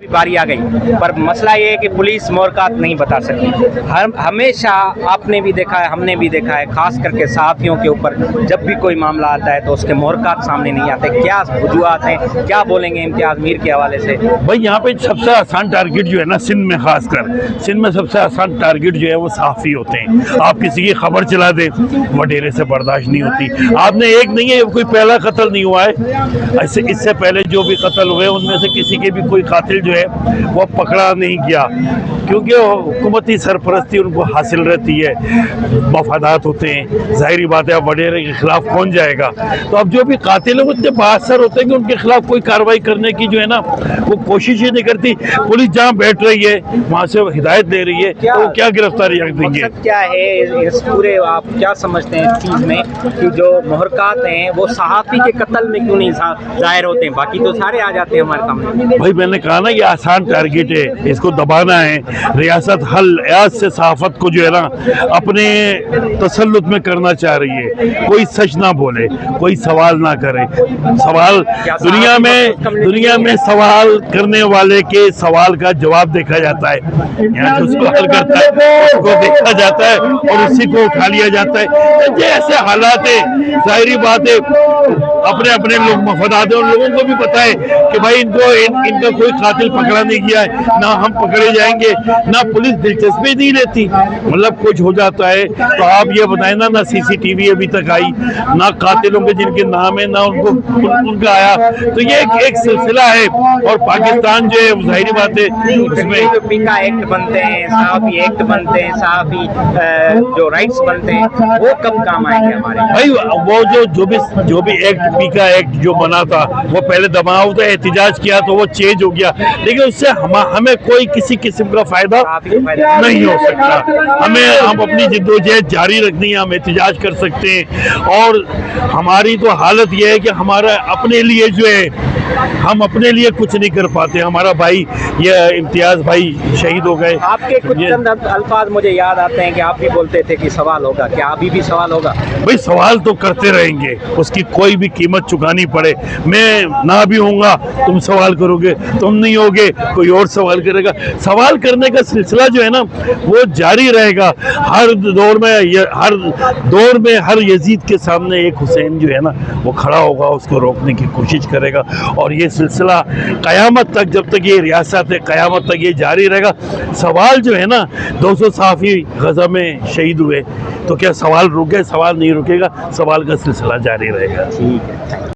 बारी आ गई, पर मसला ये है कि पुलिस मोरकात नहीं बता सकती। हमेशा आपने भी देखा है, हमने भी देखा है, खास करके सहाफ़ियों के ऊपर जब भी कोई मामला आता है तो उसके मोरकात सामने नहीं आते। क्या वजूहात हैं, क्या बोलेंगे इम्तियाज़ मीर के हवाले से? भाई यहाँ पे सबसे आसान टारगेट जो है ना, सिंध में खासकर सिंध में सबसे आसान टारगेट जो है वो सहाफ़ी होते हैं। आप किसी की खबर चला दें, वडेरे से बर्दाश्त नहीं होती। आपने एक नहीं है, कोई पहला कत्ल नहीं हुआ है, ऐसे इससे पहले जो भी कत्ल हुए उनमें से किसी के भी कोई कातिल जो है वो पकड़ा नहीं गया, क्योंकि हुकूमती सरपरस्ती उनको हासिल रहती है, मफादात होते हैं। जाहिर बात है, वडेरे के खिलाफ कौन जाएगा? तो अब जो भी कातिल है वो इतने बाअसर होते हैं कि उनके खिलाफ कोई कार्रवाई करने की जो है ना वो कोशिश ही नहीं करती। पुलिस जहाँ बैठ रही है वहाँ से हिदायत दे रही है, तो वो क्या गिरफ्तारी रख देंगे? क्या है इस पूरे, आप क्या समझते हैं इस चीज़ में कि जो मोहरकात हैं वो सहाफ़ी के कत्ल में क्यों नहीं जाहिर होते हैं? बाकी तो सारे आ जाते हैं हमारे सामने। भाई मैंने कहा ना, ये आसान टारगेट है, इसको दबाना है। रियासत हल याद से सहाफत को जो है ना अपने तसल्लुत में करना चाह रही है। कोई सच ना बोले, कोई सवाल ना करे। सवाल दुनिया में सवाल करने वाले के सवाल का जवाब देखा जाता है। यहाँ जो सवाल करता है उसको देखा जाता है और उसी को उठा लिया जाता है। जैसे हालात है, जाहिर बात है, अपने अपने लोग मफादात है, और लोगों को भी पता है कि भाई इनका कोई कातिल पकड़ा नहीं गया है, ना हम पकड़े जाएंगे, ना पुलिस दिलचस्पी नहीं लेती। मतलब कुछ हो जाता है तो आप ये बताएं ना सीसीटीवी अभी तक आई, ना कातिलों के जिनके नाम है ना उनका आया। तो ये एक सिलसिला है, और पाकिस्तान जो है जाहिर बात है उसमें पीका एक्ट बनते हैं, सहाफ़ी एक्ट बनते हैं, सहाफ़ी जो राइट्स बनते हैं, वो कब काम आएंगे हमारे? भाई वो जो भी एक्ट, पीका एक्ट जो बना था वो पहले दबाव था, एहतिजाज किया तो वो चेंज हो गया, लेकिन उससे हमें कोई किसी किस्म का फायदा नहीं हो सकता। हम अपनी जिद्दोजहद जारी रखनी है, हम एहतिजाज कर सकते हैं। और हमारी तो हालत ये है कि हमारा अपने लिए जो है हम अपने लिए कुछ नहीं कर पाते। हमारा भाई ये इम्तियाज़ भाई शहीद हो गए। आपके कुछ चंद अल्फाज मुझे याद आते हैं कि आप भी बोलते थे कि सवाल होगा। क्या अभी भी सवाल होगा? भाई सवाल तो करते रहेंगे, उसकी कोई भी कीमत चुकानी पड़े। मैं ना भी होऊंगा, तुम सवाल करोगे, तुम नहीं होगे कोई और सवाल करेगा। सवाल करने का सिलसिला जो है ना वो जारी रहेगा। हर दौर में हर यजीद के सामने एक हुसैन जो है ना वो खड़ा होगा, उसको रोकने की कोशिश करेगा, और ये सिलसिला क़यामत तक, जब तक ये रियासत है क़यामत तक ये जारी रहेगा। सवाल जो है ना, 200 सहाफ़ी गज़ा में शहीद हुए, तो क्या सवाल रुक गए? सवाल नहीं रुकेगा, सवाल का सिलसिला जारी रहेगा। ठीक है।